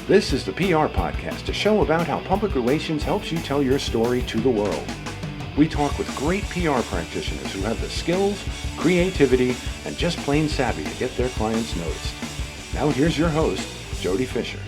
This is the PR Podcast, a show about how public relations helps you tell your story to the world. We talk with great PR practitioners who have the skills, creativity, and just plain savvy to get their clients noticed. Now here's your host, Jody Fisher.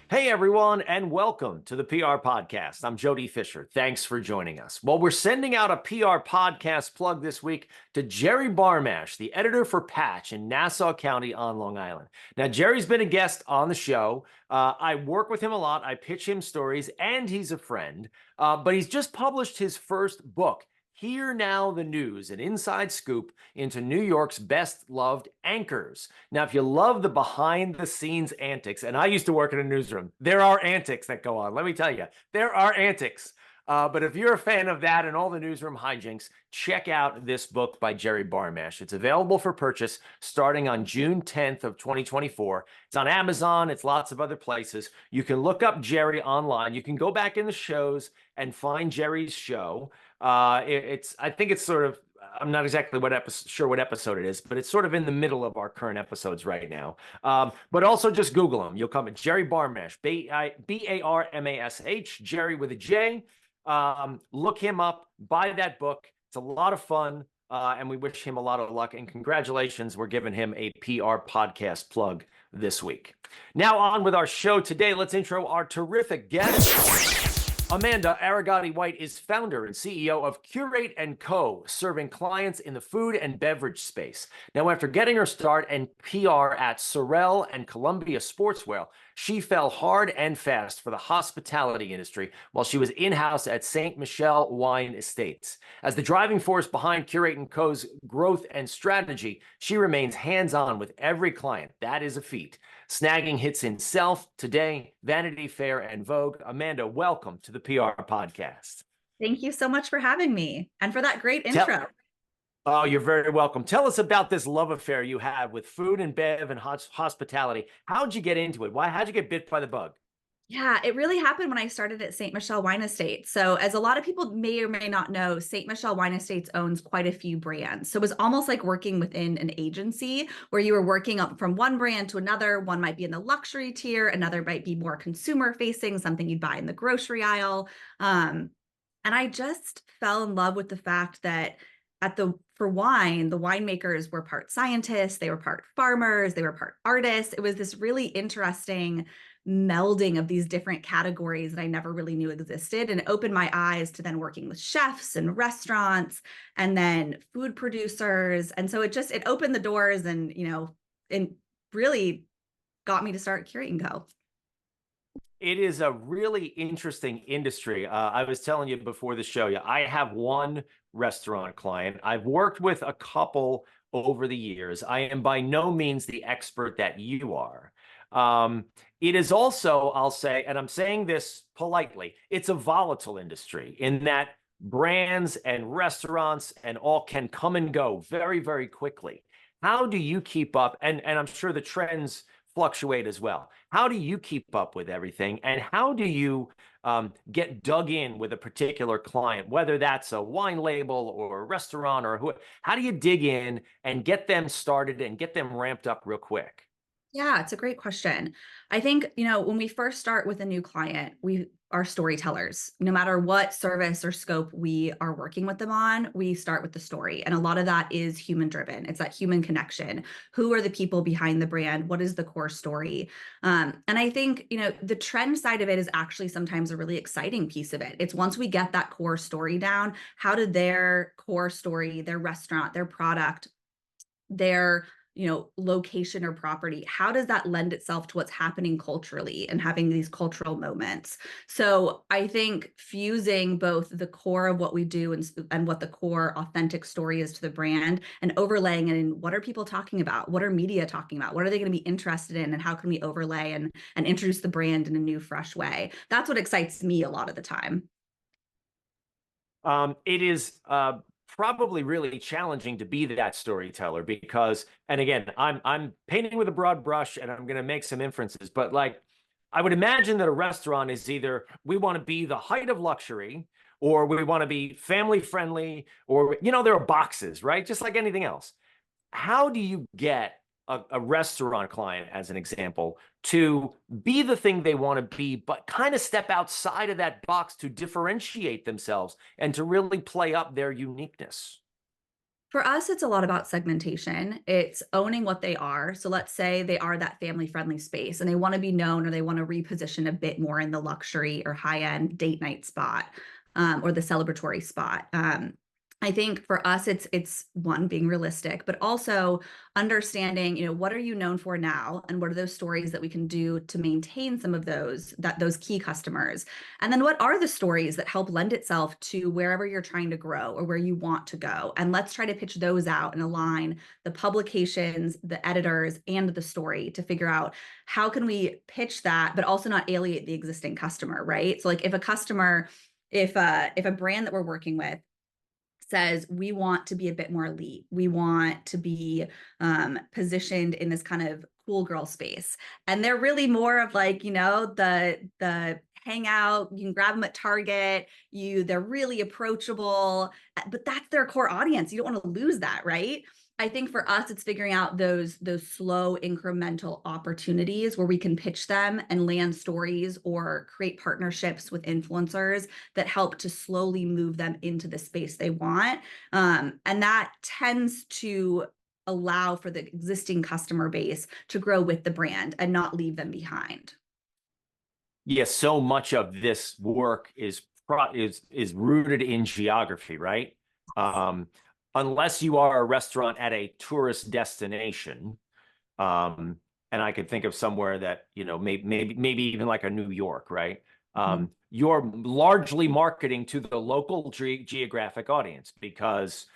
Hey everyone, and welcome to the PR Podcast. I'm Jody Fisher. Thanks for joining us. Well, we're sending out a PR podcast plug this week to Jerry Barmash, the editor for Patch in Nassau County on Long Island. Now, Jerry's been a guest on the show. I work with him a lot. I pitch him stories, and he's a friend. But he's just published his first book, Here Now the News, an inside scoop into New York's best-loved anchors. Now, if you love the behind-the-scenes antics, and I used to work in a newsroom, there are antics that go on. Let me tell you, there are antics. But if you're a fan of that and all the newsroom hijinks, check out this book by Jerry Barmash. It's available for purchase starting on June 10th of 2024. It's on Amazon. It's lots of other places. You can look up Jerry online. You can go back in the shows and find Jerry's show. I think it's sort of, I'm not exactly sure what episode it is, but it's sort of in the middle of our current episodes right now. But also just Google him. You'll come at Jerry Barmash, B-A-R-M-A-S-H, Jerry with a J. Look him up, buy that book. It's a lot of fun, and we wish him a lot of luck. And congratulations, we're giving him a PR podcast plug this week. Now on with our show today. Let's intro our terrific guest. Amanda Arrigotti-White is founder and CEO of Curate Co, serving clients in the food and beverage space. Now, after getting her start in PR at SOREL and Columbia Sportswear, she fell hard and fast for the hospitality industry while she was in-house at Ste.Michelle Wine Estates. As the driving force behind Curate Co's growth and strategy, she remains hands-on with every client. That is a feat. Snagging hits in Self, Today, Vanity Fair, and Vogue. Amanda, welcome to the PR Podcast. Thank you so much for having me and for that great intro. Oh, you're very welcome. Tell us about this love affair you have with food and bev and hospitality. How'd you get into it? How'd you get bit by the bug? Yeah, it really happened when I started at Ste.Michelle Wine Estates. So as a lot of people may or may not know, Ste.Michelle Wine Estates owns quite a few brands. So it was almost like working within an agency where you were working up from one brand to another. One might be in the luxury tier, another might be more consumer facing, something you'd buy in the grocery aisle. And I just fell in love with the fact that for wine, the winemakers were part scientists, they were part farmers, they were part artists. It was this really interesting melding of these different categories that I never really knew existed, and it opened my eyes to then working with chefs and restaurants and then food producers. And so it opened the doors and, and really got me to start Curate Co. It is a really interesting industry. I was telling you before the show, I have one restaurant client. I've worked with a couple over the years. I am by no means the expert that you are. It is also, I'll say, and I'm saying this politely, it's a volatile industry in that brands and restaurants and all can come and go very, very quickly. How do you keep up? And I'm sure the trends fluctuate as well. How do you keep up with everything? And how do you get dug in with a particular client, whether that's a wine label or a restaurant or who? How do you dig in and get them started and get them ramped up real quick? Yeah, it's a great question. I think, when we first start with a new client, we are storytellers. No matter what service or scope we are working with them on, we start with the story. And a lot of that is human driven. It's that human connection. Who are the people behind the brand? What is the core story? And I think, the trend side of it is actually sometimes a really exciting piece of it. It's once we get that core story down, how did their core story, their restaurant, their product, their location or property, how does that lend itself to what's happening culturally and having these cultural moments? So I think fusing both the core of what we do and what the core authentic story is to the brand and overlaying it in what are people talking about? What are media talking about? What are they going to be interested in? And how can we overlay and introduce the brand in a new, fresh way? That's what excites me a lot of the time. It is probably really challenging to be that storyteller because, and again, I'm painting with a broad brush and I'm going to make some inferences, but like, I would imagine that a restaurant is either we want to be the height of luxury or we want to be family friendly, or, there are boxes, right? Just like anything else. how do you get a restaurant client, as an example, to be the thing they want to be, but kind of step outside of that box to differentiate themselves and to really play up their uniqueness? For us, it's a lot about segmentation. It's owning what they are. So let's say they are that family-friendly space and they want to be known, or they want to reposition a bit more in the luxury or high-end date night spot, or the celebratory spot. I think for us, it's one, being realistic, but also understanding, what are you known for now, and what are those stories that we can do to maintain some of those key customers, and then what are the stories that help lend itself to wherever you're trying to grow or where you want to go, and let's try to pitch those out and align the publications, the editors, and the story to figure out how can we pitch that, but also not alienate the existing customer, right? So like if a brand that we're working with says we want to be a bit more elite, we want to be positioned in this kind of cool girl space, and they're really more of like, the hangout, you can grab them at Target, they're really approachable, but that's their core audience. You don't want to lose that, right? I think for us, it's figuring out those slow incremental opportunities where we can pitch them and land stories or create partnerships with influencers that help to slowly move them into the space they want. And that tends to allow for the existing customer base to grow with the brand and not leave them behind. Yes, so much of this work is rooted in geography, right? Unless you are a restaurant at a tourist destination, and I could think of somewhere that, maybe even like a New York, right? You're largely marketing to the local geographic audience because,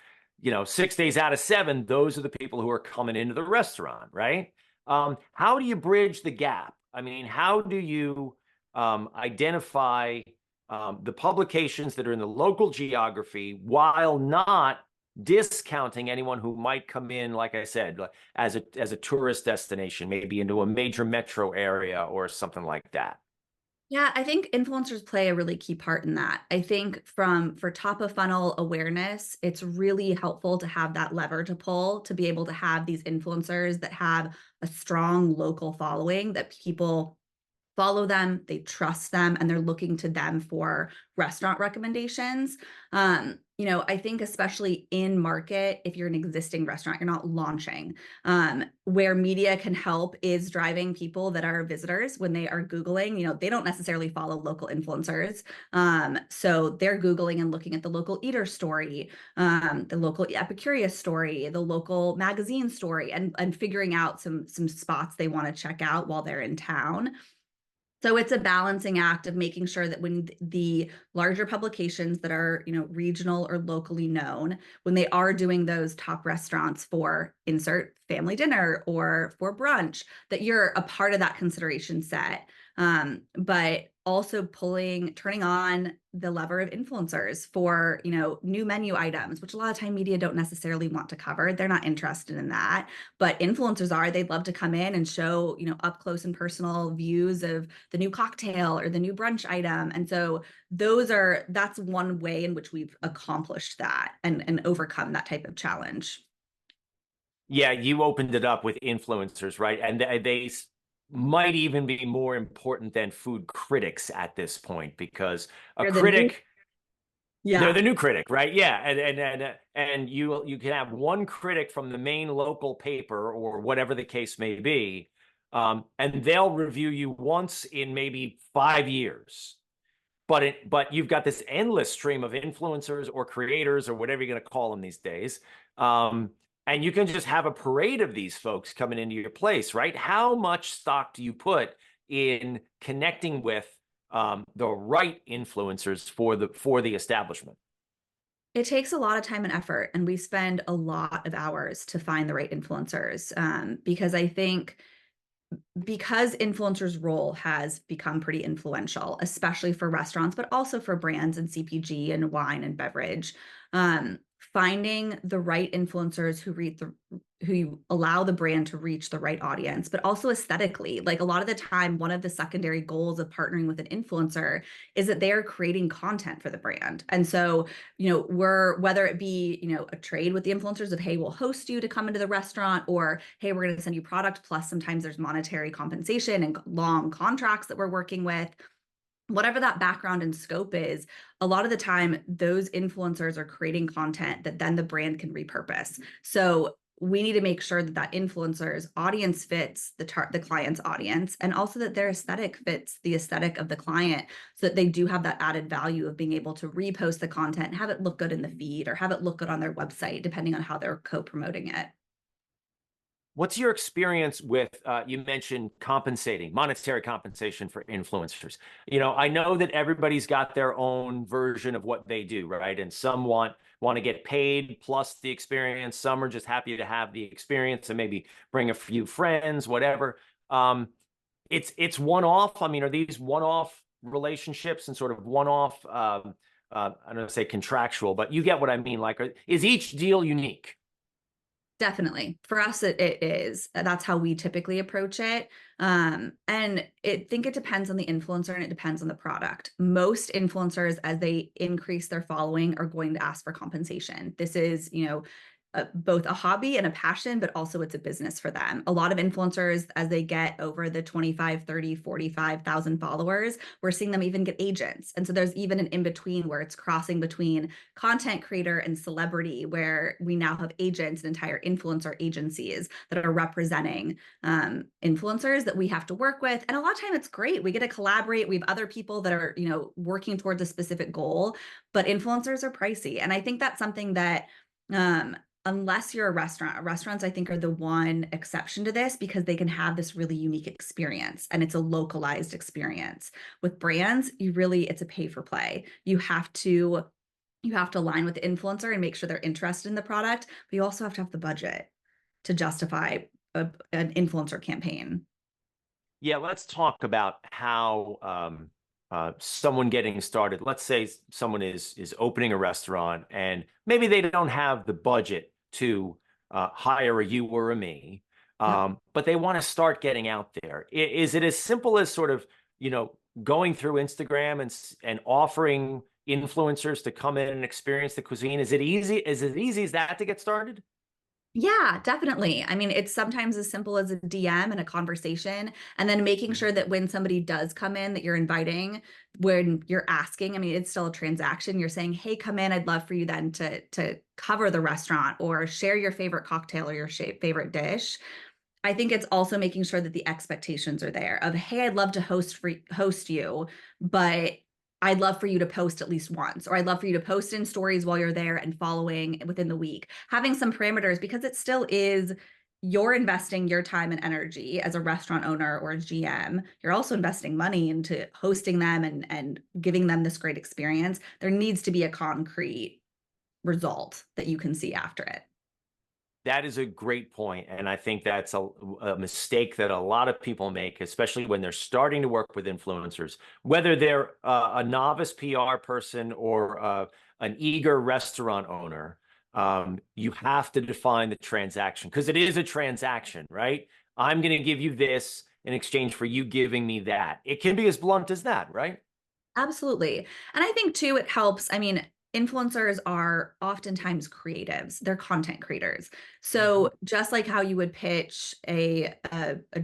6 days out of 7, those are the people who are coming into the restaurant, right? How do you bridge the gap? I mean, how do you identify the publications that are in the local geography while not discounting anyone who might come in, like I said, as a tourist destination, maybe into a major metro area or something like that? Yeah, I think influencers play a really key part in that. I think for top of funnel awareness, it's really helpful to have that lever to pull to be able to have these influencers that have a strong local following, that people follow them, they trust them, and they're looking to them for restaurant recommendations. I think especially in market, if you're an existing restaurant, you're not launching, where media can help is driving people that are visitors when they are Googling, they don't necessarily follow local influencers. So they're Googling and looking at the local eater story, the local Epicurious story, the local magazine story, and figuring out some spots they want to check out while they're in town. So it's a balancing act of making sure that when the larger publications that are, regional or locally known, when they are doing those top restaurants for insert family dinner or for brunch, that you're a part of that consideration set. But also turning on the lever of influencers for, new menu items, which a lot of time media don't necessarily want to cover. They're not interested in that, but influencers are. They'd love to come in and show, up close and personal views of the new cocktail or the new brunch item. And so that's one way in which we've accomplished that and overcome that type of challenge. Yeah, you opened it up with influencers, right? And they might even be more important than food critics at this point, because they're the new critic, right? Yeah, and you can have one critic from the main local paper or whatever the case may be, and they'll review you once in maybe 5 years. But you've got this endless stream of influencers or creators or whatever you're going to call them these days. And you can just have a parade of these folks coming into your place, right? How much stock do you put in connecting with the right influencers for the establishment? It takes a lot of time and effort, and we spend a lot of hours to find the right influencers, because I think because influencers' role has become pretty influential, especially for restaurants, but also for brands and CPG and wine and beverage. finding the right influencers who allow the brand to reach the right audience, but also aesthetically. Like a lot of the time, one of the secondary goals of partnering with an influencer is that they are creating content for the brand. And so, whether it be, a trade with the influencers of, hey, we'll host you to come into the restaurant, or, hey, we're going to send you product. Plus, sometimes there's monetary compensation and long contracts that we're working with. Whatever that background and scope is, a lot of the time, those influencers are creating content that then the brand can repurpose. So we need to make sure that that influencer's audience fits the client's audience, and also that their aesthetic fits the aesthetic of the client, so that they do have that added value of being able to repost the content and have it look good in the feed or have it look good on their website, depending on how they're co-promoting it. What's your experience with, you mentioned monetary compensation for influencers. I know that everybody's got their own version of what they do, right? And some want to get paid plus the experience. Some are just happy to have the experience and maybe bring a few friends, whatever. It's one-off. I mean, are these one-off relationships and sort of one-off, I don't want to say contractual, but you get what I mean. Like, is each deal unique? Definitely. For us, it is. That's how we typically approach it. And I think it depends on the influencer and it depends on the product. Most influencers, as they increase their following, are going to ask for compensation. This is, both a hobby and a passion, but also it's a business for them. A lot of influencers, as they get over the 25, 30, 45,000 followers, we're seeing them even get agents. And so there's even an in-between where it's crossing between content creator and celebrity, where we now have agents and entire influencer agencies that are representing influencers that we have to work with. And a lot of time it's great. We get to collaborate. We have other people that are, working towards a specific goal, but influencers are pricey. And I think that's something that, unless you're a restaurant, restaurants, I think, are the one exception to this, because they can have this really unique experience and it's a localized experience. With brands, it's a pay for play. You have to align with the influencer and make sure they're interested in the product, but you also have to have the budget to justify an influencer campaign. Yeah, let's talk about how someone getting started. Let's say someone is opening a restaurant and maybe they don't have the budget to hire a you or a me, but they want to start getting out there. Is it as simple as sort of, going through Instagram and offering influencers to come in and experience the cuisine? Is it easy? Is it easy as that to get started? Yeah, definitely. I mean, it's sometimes as simple as a DM and a conversation, and then making sure that when somebody does come in, that you're inviting, when you're asking, I mean, it's still a transaction. You're saying, hey, come in. I'd love for you then to cover the restaurant or share your favorite cocktail or your favorite dish. I think it's also making sure that the expectations are there of, hey, I'd love to host you, but I'd love for you to post at least once, or I'd love for you to post in stories while you're there and following within the week. Having some parameters, because it still is, you're investing your time and energy as a restaurant owner or a GM. You're also investing money into hosting them and giving them this great experience. There needs to be a concrete result that you can see after it. That is a great point. And I think that's a mistake that a lot of people make, especially when they're starting to work with influencers, whether they're a novice PR person or an eager restaurant owner. You have to define the transaction, because it is a transaction, right? I'm going to give you this in exchange for you giving me that. It can be as blunt as that, right? Absolutely. And I think too, it helps. I mean, influencers are oftentimes creatives. They're content creators. So just like how you would pitch a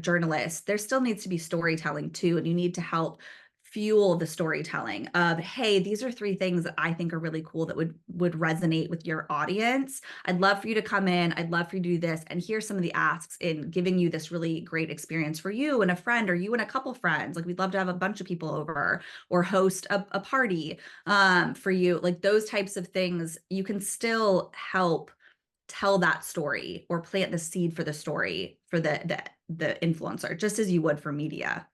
journalist, there still needs to be storytelling too. And you need to help fuel the storytelling of, hey, these are 3 things that I think are really cool that would resonate with your audience. I'd love for you to come in. I'd love for you to do this. And here's some of the asks in giving you this really great experience for you and a friend, or you and a couple friends. Like, we'd love to have a bunch of people over or host a party for you. Like, those types of things, you can still help tell that story or plant the seed for the story for the influencer, just as you would for media.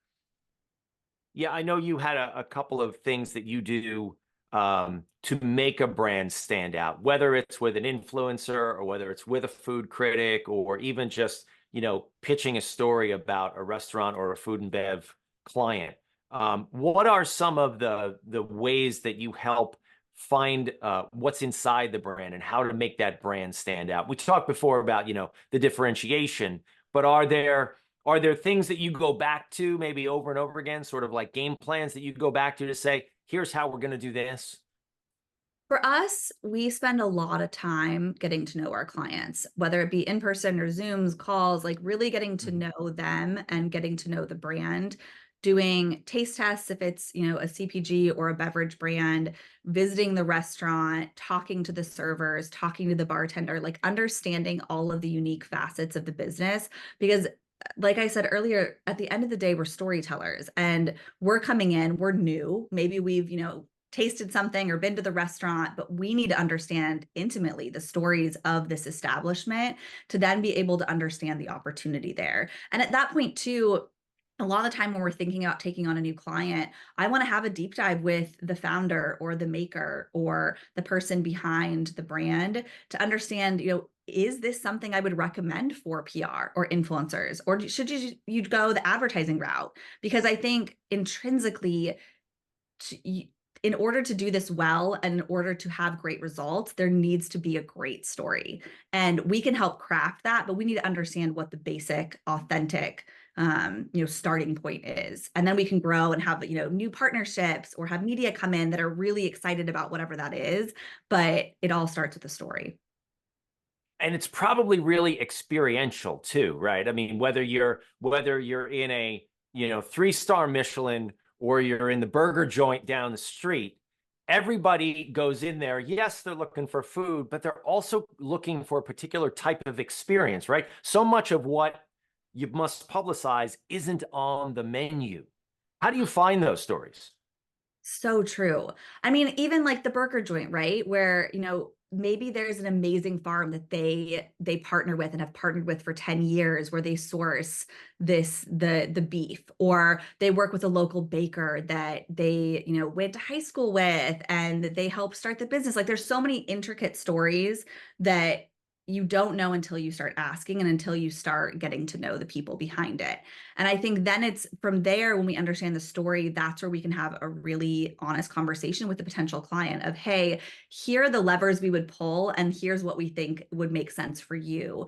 Yeah, I know you had a couple of things that you do to make a brand stand out, whether it's with an influencer or whether it's with a food critic, or even just, pitching a story about a restaurant or a food and bev client. What are some of the ways that you help find what's inside the brand and how to make that brand stand out? We talked before about, the differentiation, but are there things that you go back to maybe over and over again, sort of like game plans that you go back to say, here's how we're going to do this? For us, we spend a lot of time getting to know our clients, whether it be in person or Zooms, calls, like really getting to know them and getting to know the brand, doing taste tests if it's, a CPG or a beverage brand, visiting the restaurant, talking to the servers, talking to the bartender, like understanding all of the unique facets of the business. Because like I said earlier, at the end of the day, we're storytellers and we're coming in, we're new. Maybe we've, tasted something or been to the restaurant, but we need to understand intimately the stories of this establishment to then be able to understand the opportunity there. And at that point too, a lot of the time when we're thinking about taking on a new client, I want to have a deep dive with the founder or the maker or the person behind the brand to understand, is this something I would recommend for PR or influencers? Or should you go the advertising route? Because I think intrinsically, in order to do this well and in order to have great results, there needs to be a great story. And we can help craft that, but we need to understand what the basic, authentic, starting point is. And then we can grow and have, new partnerships or have media come in that are really excited about whatever that is. But it all starts with the story. And it's probably really experiential too, right? I mean, whether you're in a, 3-star Michelin or you're in the burger joint down the street, everybody goes in there. Yes, they're looking for food, but they're also looking for a particular type of experience, right? So much of what you must publicize isn't on the menu. How do you find those stories? So true. I mean, even like the burger joint, right? Where, maybe there's an amazing farm that they partner with and have partnered with for 10 years where they source the beef, or they work with a local baker that they, went to high school with and they help start the business. Like there's so many intricate stories that you don't know until you start asking and until you start getting to know the people behind it. And I think then it's from there, when we understand the story, that's where we can have a really honest conversation with the potential client of, hey, here are the levers we would pull and here's what we think would make sense for you.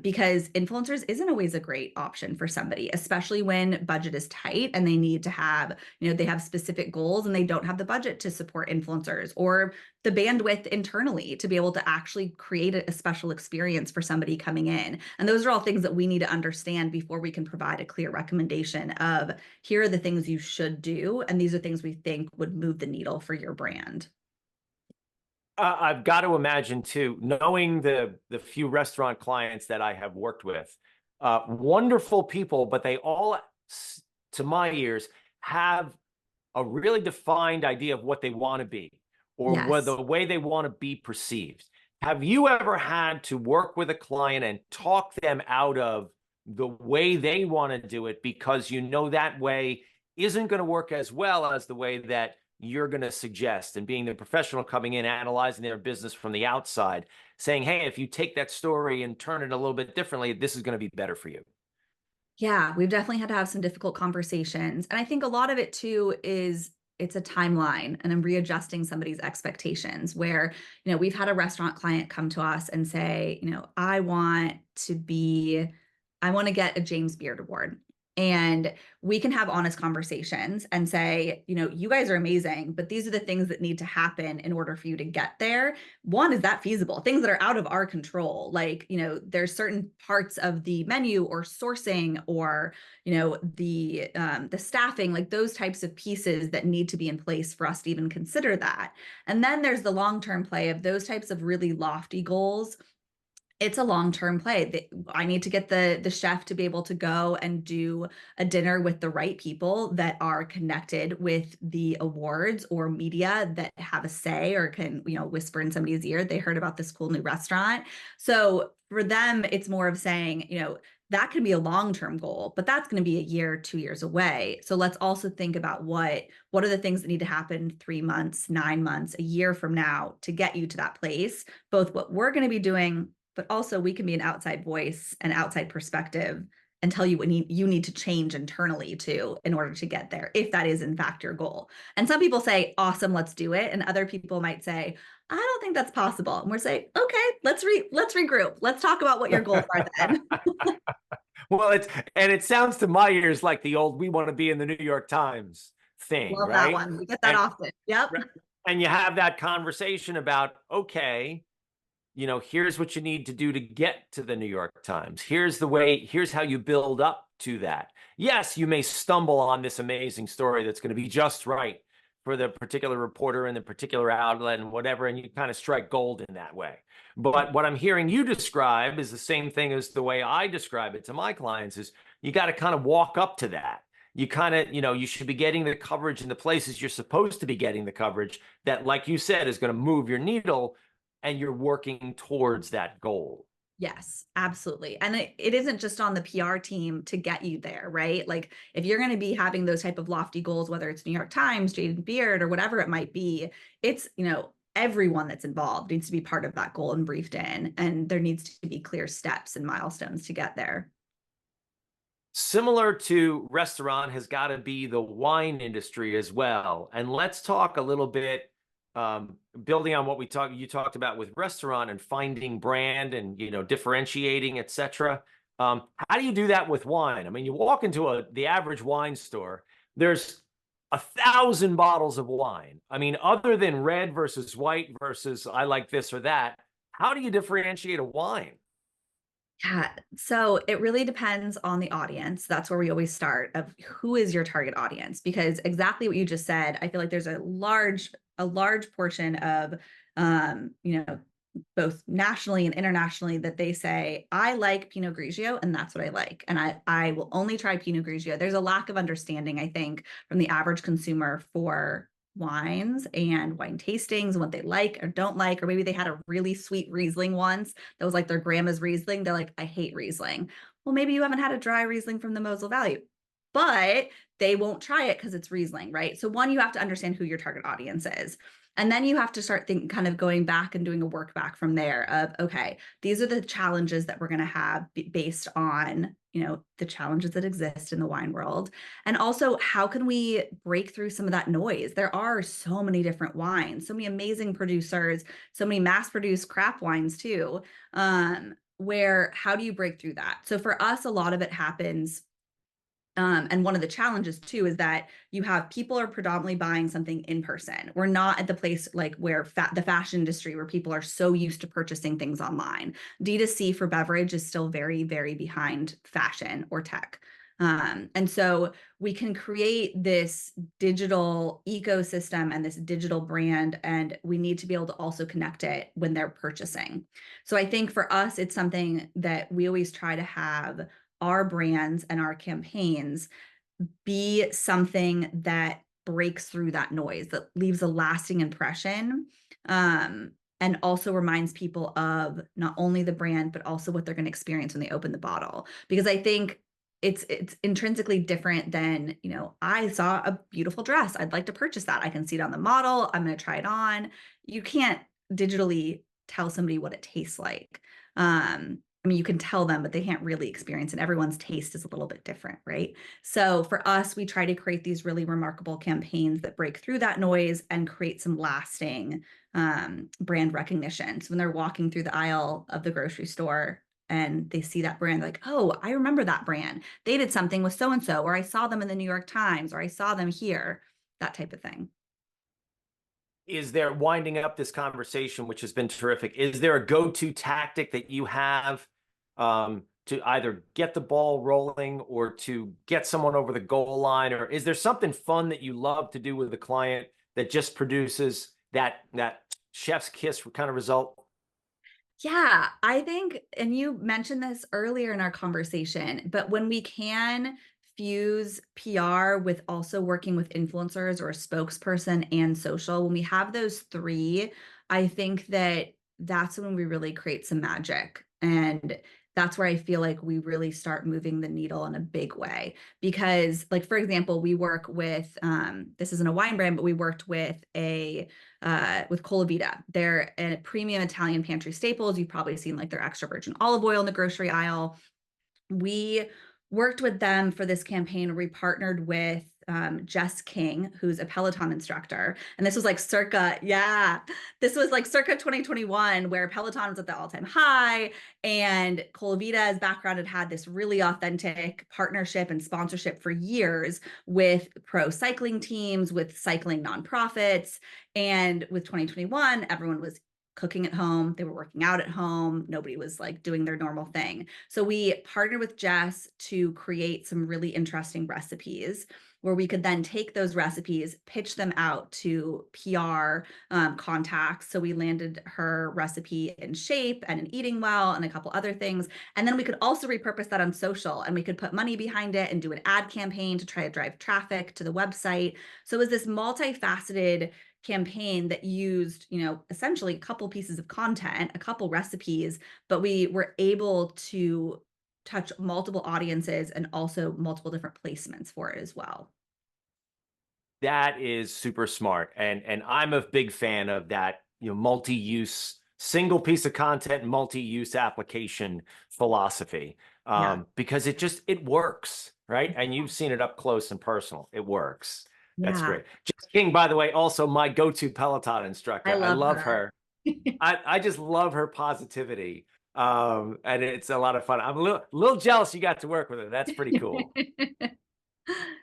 Because influencers isn't always a great option for somebody, especially when budget is tight and they need to have, they have specific goals and they don't have the budget to support influencers or the bandwidth internally to be able to actually create a special experience for somebody coming in. And those are all things that we need to understand before we can provide a clear recommendation of, here are the things you should do, and these are things we think would move the needle for your brand. I've got to imagine too, knowing the few restaurant clients that I have worked with, wonderful people, but they all, to my ears, have a really defined idea of what they want to be or what the way they want to be perceived. Have you ever had to work with a client and talk them out of the way they want to do it because that way isn't going to work as well as the way that you're going to suggest, and being the professional coming in, analyzing their business from the outside, saying, hey, if you take that story and turn it a little bit differently, this is going to be better for you? Yeah, we've definitely had to have some difficult conversations. And I think a lot of it too is it's a timeline, and I'm readjusting somebody's expectations where, we've had a restaurant client come to us and say, I want to get a James Beard Award. And we can have honest conversations and say, you guys are amazing, but these are the things that need to happen in order for you to get there. One, is that feasible? Things that are out of our control, like, there's certain parts of the menu or sourcing or, the staffing, like those types of pieces that need to be in place for us to even consider that. And then there's the long-term play of those types of really lofty goals. It's a long-term play. I need to get the chef to be able to go and do a dinner with the right people that are connected with the awards or media that have a say or can, whisper in somebody's ear, they heard about this cool new restaurant. So for them, it's more of saying, that can be a long-term goal, but that's going to be a year, 2 years away. So let's also think about what are the things that need to happen 3 months, 9 months, a year from now to get you to that place, both what we're going to be doing, but also we can be an outside voice and outside perspective and tell you what you need to change internally to in order to get there, if that is in fact your goal. And some people say, awesome, let's do it. And other people might say, I don't think that's possible. And we're saying, okay, let's regroup. Let's talk about what your goals are then. Well, it sounds to my ears like the old "we want to be in the New York Times" thing, Love that right? one. We get that often. Yep. And you have that conversation about, okay, here's what you need to do to get to the New York Times. Here's how you build up to that. Yes, you may stumble on this amazing story that's going to be just right for the particular reporter and the particular outlet and whatever, and you kind of strike gold in that way. But what I'm hearing you describe is the same thing as the way I describe it to my clients is you got to kind of walk up to that. You kind of, you should be getting the coverage in the places you're supposed to be getting the coverage that, like you said, is going to move your needle, and you're working towards that goal. Yes, absolutely. And it isn't just on the PR team to get you there, right? Like if you're going to be having those type of lofty goals, whether it's New York Times, Jade & Beard, or whatever it might be, it's, everyone that's involved needs to be part of that goal and briefed in, and there needs to be clear steps and milestones to get there. Similar to restaurant has got to be the wine industry as well. And let's talk a little bit, building on what you talked about with restaurant and finding brand and, differentiating, etc. How do you do that with wine? I mean, you walk into the average wine store, there's 1,000 bottles of wine. I mean, other than red versus white versus I like this or that, how do you differentiate a wine? Yeah, so it really depends on the audience. That's where we always start, of who is your target audience, because exactly what you just said, I feel like there's a large portion of, both nationally and internationally, that they say, I like Pinot Grigio and that's what I like. And I will only try Pinot Grigio. There's a lack of understanding, I think, from the average consumer for wines and wine tastings and what they like or don't like, or maybe they had a really sweet Riesling once that was like their grandma's Riesling. They're like, I hate Riesling. Well, maybe you haven't had a dry Riesling from the Mosel Valley, but they won't try it because it's Riesling, right? So one, you have to understand who your target audience is. And then you have to start thinking, kind of going back and doing a work back from there of, okay, these are the challenges that we're going to have based on, the challenges that exist in the wine world. And also, how can we break through some of that noise? There are so many different wines, so many amazing producers, so many mass-produced crap wines too, where how do you break through that? So for us, a lot of it happens. And one of the challenges too is that you have people are predominantly buying something in person. We're not at the place like where the fashion industry, where people are so used to purchasing things online. D2C for beverage is still very, very behind fashion or tech. And so we can create this digital ecosystem and this digital brand, and we need to be able to also connect it when they're purchasing. So I think for us, it's something that we always try to have our brands and our campaigns be something that breaks through that noise, that leaves a lasting impression, and also reminds people of not only the brand, but also what they're going to experience when they open the bottle. Because I think it's intrinsically different than, I saw a beautiful dress, I'd like to purchase that. I can see it on the model, I'm going to try it on. You can't digitally tell somebody what it tastes like. I mean, you can tell them, but they can't really experience, and everyone's taste is a little bit different, right? So for us, we try to create these really remarkable campaigns that break through that noise and create some lasting brand recognition. So when they're walking through the aisle of the grocery store and they see that brand, like, oh, I remember that brand. They did something with so-and-so, or I saw them in the New York Times, or I saw them here, that type of thing. Is there, winding up this conversation, which has been terrific, is there a go-to tactic that you have to either get the ball rolling or to get someone over the goal line? Or is there something fun that you love to do with a client that just produces that chef's kiss kind of result? Yeah, I think, and you mentioned this earlier in our conversation, but when we can fuse PR with also working with influencers or a spokesperson and social, when we have those three, I think that that's when we really create some magic. And that's where I feel like we really start moving the needle in a big way. Because, like, for example, we work with, this isn't a wine brand, but we worked with with Colavita. They're a premium Italian pantry staples. You've probably seen like their extra virgin olive oil in the grocery aisle. We worked with them for this campaign. We partnered with Jess King, who's a Peloton instructor. And this was like circa 2021, where Peloton was at the all-time high. And Colavita's background had this really authentic partnership and sponsorship for years with pro cycling teams, with cycling nonprofits. And with 2021, everyone was cooking at home. They were working out at home. Nobody was like doing their normal thing. So we partnered with Jess to create some really interesting recipes where we could then take those recipes, pitch them out to PR contacts. So we landed her recipe in Shape and in Eating Well and a couple other things. And then we could also repurpose that on social, and we could put money behind it and do an ad campaign to try to drive traffic to the website. So it was this multifaceted campaign that used, essentially a couple pieces of content, a couple recipes, but we were able to touch multiple audiences and also multiple different placements for it as well. That is super smart. And I'm a big fan of that, multi-use, single piece of content, multi-use application philosophy, because it works, right? And you've seen it up close and personal. It works. That's great. Jess King, by the way, also my go-to Peloton instructor. I love her. I just love her positivity. And it's a lot of fun. I'm a little jealous you got to work with her. That's pretty cool.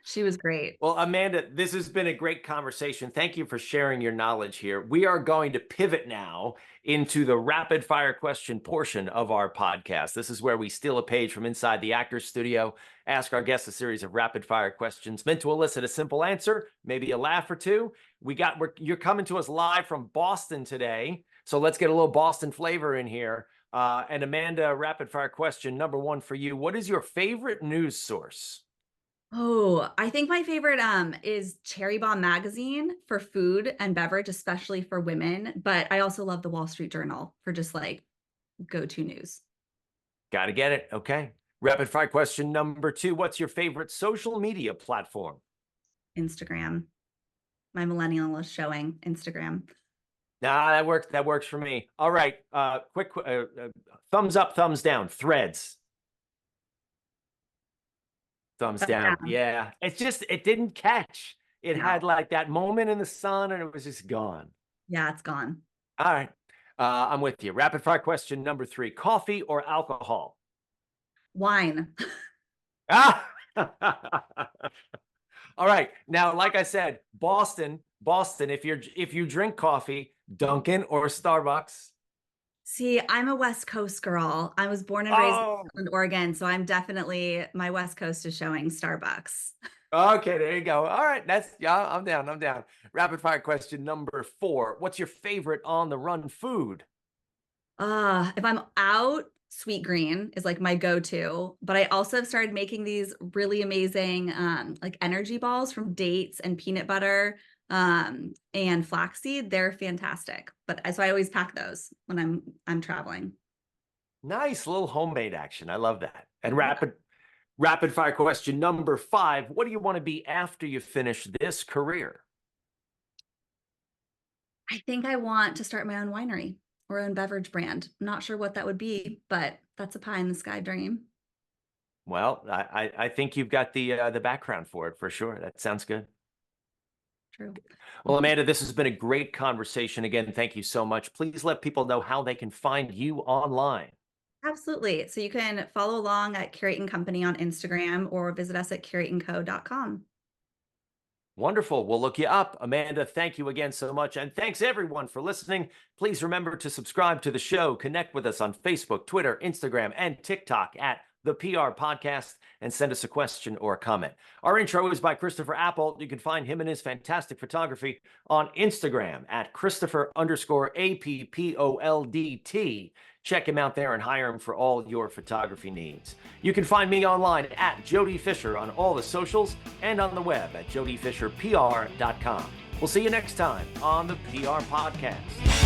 She was great. Well, Amanda, this has been a great conversation. Thank you for sharing your knowledge here. We are going to pivot now into the rapid fire question portion of our podcast. This is where we steal a page from inside the actor's studio, ask our guests a series of rapid fire questions meant to elicit a simple answer, maybe a laugh or two. You're coming to us live from Boston today, so let's get a little Boston flavor in here. And Amanda, rapid fire question number one for you. What is your favorite news source? Oh, I think my favorite is Cherry Bomb Magazine for food and beverage, especially for women. But I also love the Wall Street Journal for just like go-to news. Got to get it. Okay. Rapid fire question number two. What's your favorite social media platform? Instagram. My millennial is showing Instagram. Nah, that works for me. All right. Quick thumbs up, thumbs down. Threads. Thumbs down. Yeah. It didn't catch. It had like that moment in the sun and it was just gone. Yeah, it's gone. All right. I'm with you. Rapid fire question number three. Coffee or alcohol? Wine. Ah! All right. Now, like I said, Boston, if you drink coffee, Dunkin' or Starbucks? See, I'm a West Coast girl. I was born and raised in Portland, Oregon, so my West Coast is showing Starbucks. Okay, there you go. All right, I'm down. Rapid fire question number four. What's your favorite on the run food? If I'm out, Sweet Green is like my go-to, but I also have started making these really amazing like energy balls from dates and peanut butter and flaxseed. They're fantastic. So I always pack those when I'm traveling. Nice little homemade action. I love that. And rapid fire question number five. What do you want to be after you finish this career? I think I want to start my own winery or own beverage brand. I'm not sure what that would be, but that's a pie in the sky dream. Well, I think you've got the background for it for sure. That sounds good. True. Well, Amanda, this has been a great conversation. Again, thank you so much. Please let people know how they can find you online. Absolutely. So you can follow along at Curate Company on Instagram or visit us at curateandco.com. Wonderful. We'll look you up. Amanda, thank you again so much. And thanks everyone for listening. Please remember to subscribe to the show. Connect with us on Facebook, Twitter, Instagram, and TikTok at The PR Podcast, and send us a question or a comment. Our intro is by Christopher Appold. You can find him and his fantastic photography on Instagram at Christopher_APPOLDT. Check him out there and hire him for all your photography needs. You can find me online at Jody Fisher on all the socials and on the web at jodyfisherpr.com. We'll see you next time on the PR Podcast.